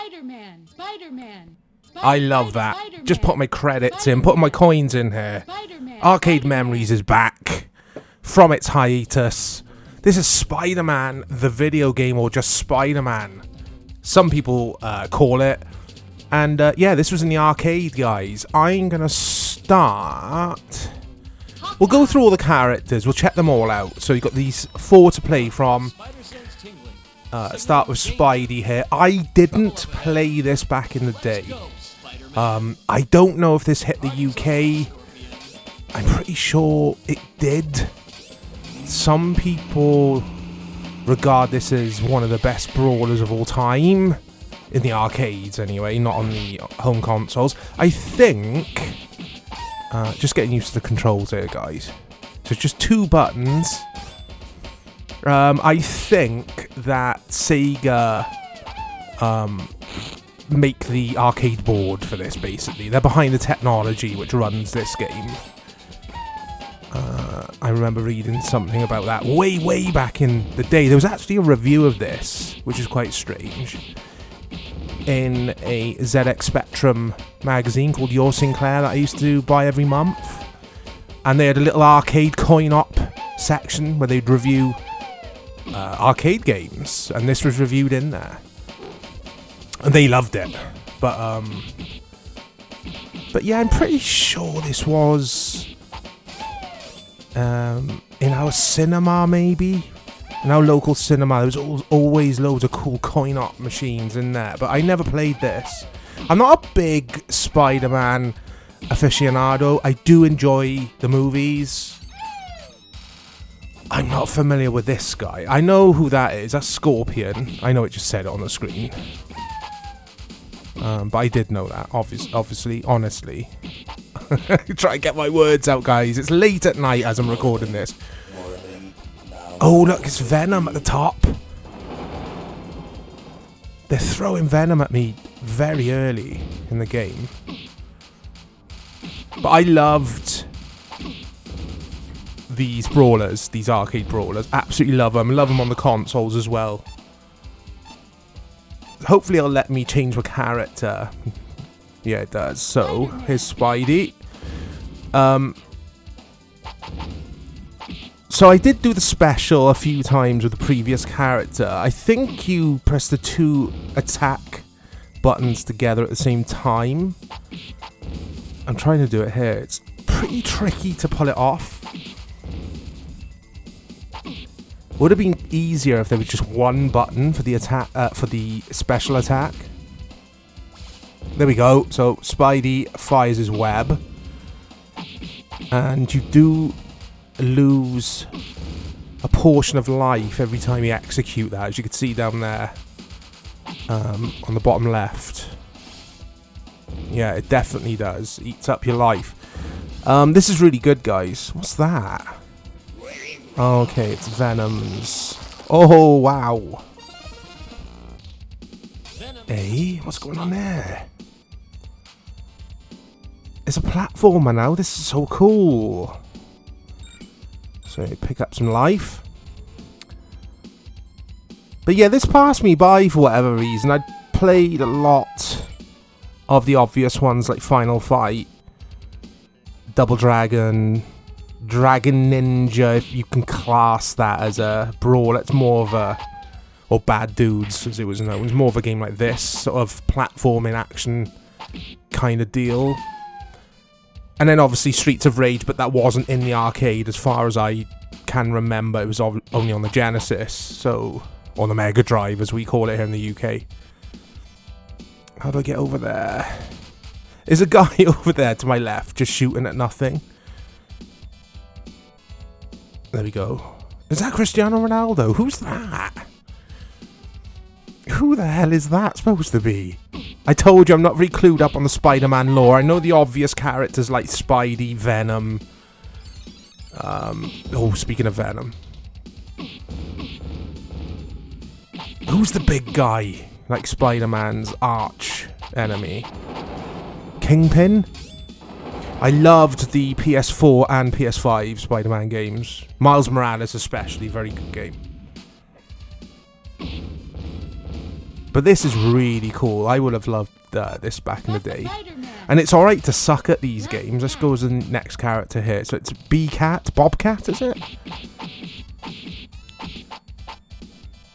Spider-Man. Spider-Man. I love that. Just put my credits in, put my coins in here. Arcade Memories is back from its hiatus. This is Spider-Man, the video game, or just Spider-Man. Some people call it. And yeah, this was in the arcade, guys. I'm going to start... We'll go through all the characters. We'll check them all out. So you've got these 4 to play from. Start with Spidey here. I didn't play this back in the day. I don't know if this hit the UK. I'm pretty sure it did. Some people regard this as one of the best brawlers of all time. In the arcades, anyway, not on the home consoles. I think... just getting used to the controls here, guys. So it's just 2 buttons. I think that Sega make the arcade board for this, basically. They're behind the technology which runs this game. I remember reading something about that way back in the day. There was actually a review of this, which is quite strange, in a ZX Spectrum magazine called Your Sinclair that I used to buy every month. And they had a little arcade coin-op section where they'd review arcade games, and this was reviewed in there. And they loved it. But yeah, I'm pretty sure this was in our cinema, maybe. In our local cinema, there was always loads of cool coin-op machines in there, but I never played this. I'm not a big Spider-Man aficionado. I do enjoy the movies. I'm not familiar with this guy. I know who that is. That's Scorpion. I know it just said it on the screen. But I did know that, obviously, honestly. Try and get my words out, guys. It's late at night as I'm recording this. Oh, look, it's Venom at the top. They're throwing Venom at me very early in the game. But I loved these brawlers, these arcade brawlers. Absolutely love them. Love them on the consoles as well. Hopefully it'll let me change my character. Yeah, it does. So, here's Spidey. So I did do the special a few times with the previous character. I think you press the 2 attack buttons together at the same time. I'm trying to do it here. It's pretty tricky to pull it off. Would have been easier if there was just 1 button for the attack, for the special attack. There we go. So Spidey fires his web, and you do lose a portion of life every time you execute that, as you can see down there on the bottom left. Yeah, it definitely does. Eats up your life. This is really good, guys. What's that? Okay, it's Venom's. Oh, wow. Hey, what's going on there? It's a platformer now. This is so cool. So pick up some life. But yeah, this passed me by for whatever reason. I played a lot of the obvious ones like Final Fight, Double Dragon, Dragon Ninja, if you can class that as a brawl. It's more of a, or Bad Dudes as it was known. It was more of a game like this, sort of platforming action kind of deal. And then obviously Streets of Rage, but that wasn't in the arcade as far as I can remember. It was only on the Genesis, so, or the Mega Drive as we call it here in the UK. How do I get over there? There's a guy over there to my left just shooting at nothing. There we go. Is that Cristiano Ronaldo? Who's that? Who the hell is that supposed to be? I told you I'm not very clued up on the Spider-Man lore. I know the obvious characters like Spidey, Venom. Oh, speaking of Venom. Who's the big guy? Like Spider-Man's arch enemy? Kingpin? I loved the PS4 and PS5 Spider-Man games. Miles Morales especially, very good game. But this is really cool. I would have loved this back in the day. Spider-Man. And it's alright to suck at these games. Let's go to the next character here. So it's Bobcat, is it?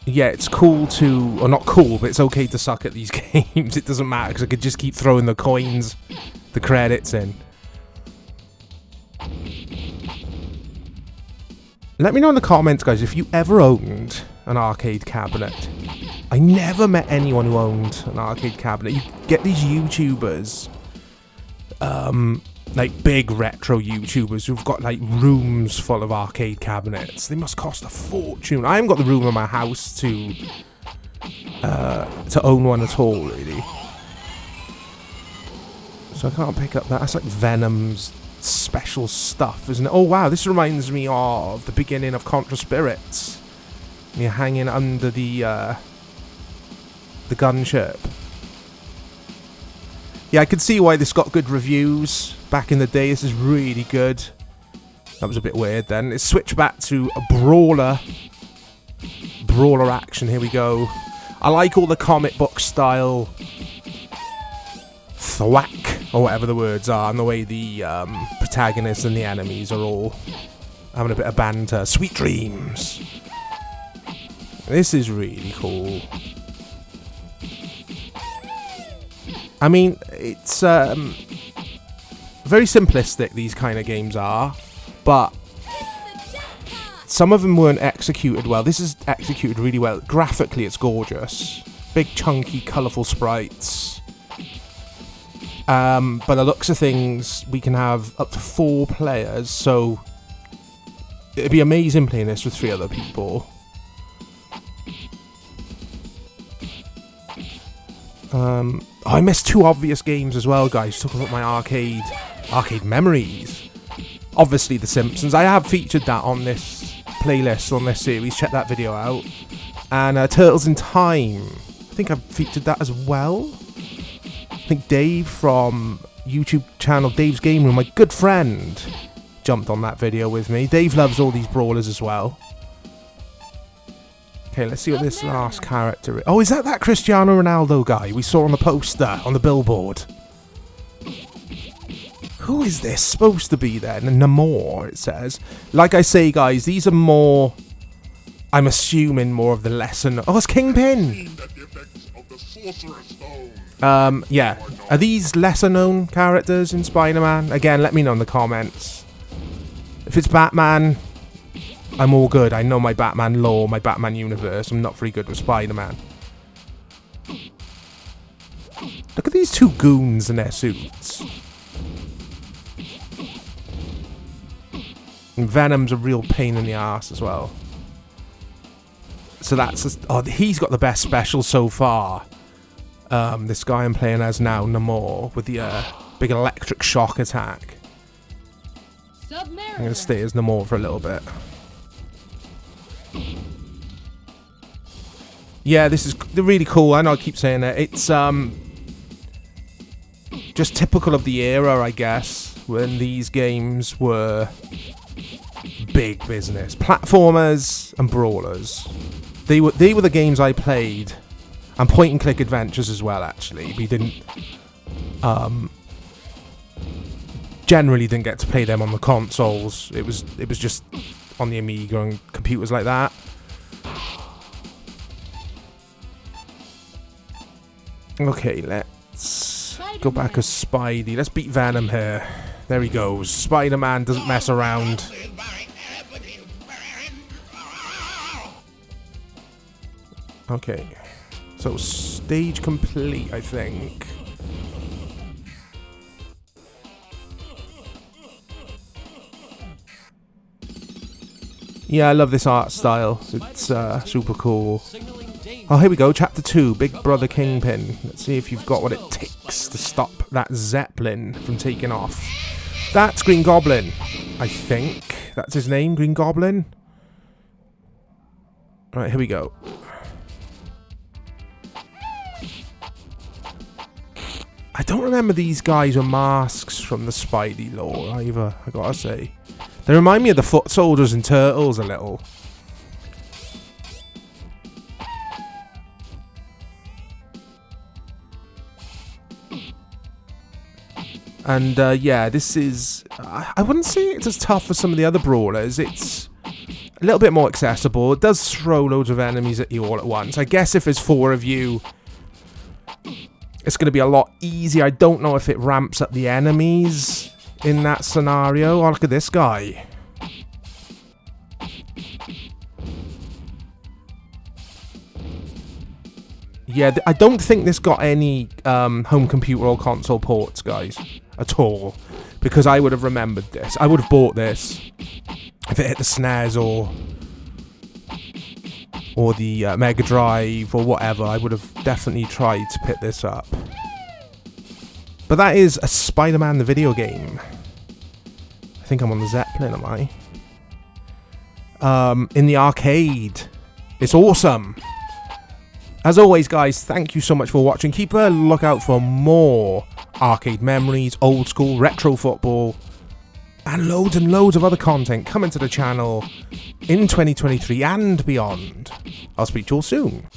Yeah, it's cool to... Or not cool, but it's okay to suck at these games. It doesn't matter, because I could just keep throwing the coins, the credits in. Let me know in the comments, guys, if you ever owned an arcade cabinet. I never met anyone who owned an arcade cabinet. You get these YouTubers, like big retro YouTubers who've got like rooms full of arcade cabinets. They must cost a fortune. I haven't got the room in my house to own one at all, really. So I can't pick up that. That's like Venom's special stuff, isn't it? Oh wow, this reminds me of the beginning of Contra Spirits. You're hanging under the gunship. Yeah, I could see why this got good reviews back in the day. This is really good. That was a bit weird then. Let's switch back to a brawler action. Here we go. I like all the comic book style thwack, or whatever the words are, and the way the protagonists and the enemies are all having a bit of banter. Sweet dreams. This is really cool. I mean, it's very simplistic, these kind of games are, but some of them weren't executed well. This is executed really well. Graphically, it's gorgeous. Big, chunky, colourful sprites. By the looks of things, we can have up to 4 players, so it'd be amazing playing this with 3 other people. I missed 2 obvious games as well, guys. Talking about my arcade memories. Obviously, The Simpsons. I have featured that on this playlist, on this series. Check that video out. And Turtles in Time. I think I've featured that as well. I think Dave from YouTube channel Dave's Game Room, my good friend, jumped on that video with me. Dave loves all these brawlers as well. Okay, let's see what this last character is. Oh, is that Cristiano Ronaldo guy we saw on the poster, on the billboard? Who is this supposed to be then? Namor, it says. Like I say, guys, these are more... I'm assuming more of the lesser... Oh, it's Kingpin! Yeah. Are these lesser known characters in Spider-Man? Again, let me know in the comments. If it's Batman... I'm all good. I know my Batman lore, my Batman universe. I'm not very good with Spider-Man. Look at these 2 goons in their suits. And Venom's a real pain in the ass as well. So that's... oh, he's got the best special so far. This guy I'm playing as now, Namor, with the big electric shock attack. I'm going to stay as Namor for a little bit. Yeah, this is really cool. I know I keep saying it. It's just typical of the era, I guess, when these games were big business. Platformers and brawlers. They were the games I played, and point and click adventures as well. Actually, we didn't generally didn't get to play them on the consoles. It was just on the Amiga and computers like that. Okay, let's go back as Spidey. Let's beat Venom here. There he goes. Spider-Man doesn't mess around. Okay. So, stage complete, I think. Yeah, I love this art style. It's super cool. Oh, here we go. Chapter 2. Big Brother Kingpin. Let's see if you've got what it takes to stop that Zeppelin from taking off. That's Green Goblin, I think. That's his name, Green Goblin. Alright, here we go. I don't remember these guys with masks from the Spidey lore either, I gotta say. They remind me of the Foot Soldiers and Turtles a little. And yeah, this is... I wouldn't say it's as tough as some of the other brawlers. It's a little bit more accessible. It does throw loads of enemies at you all at once. I guess if there's 4 of you, it's going to be a lot easier. I don't know if it ramps up the enemies in that scenario. Oh, look at this guy. Yeah, I don't think this got any home computer or console ports, guys, at all. Because I would have remembered this. I would have bought this if it hit the SNES or the Mega Drive or whatever. I would have definitely tried to pick this up. But that is a Spider-Man the video game. I think I'm on the Zeppelin, am I? In the arcade. It's awesome. As always, guys, thank you so much for watching. Keep a lookout for more arcade memories, old school, retro football, and loads of other content coming to the channel in 2023 and beyond. I'll speak to you all soon.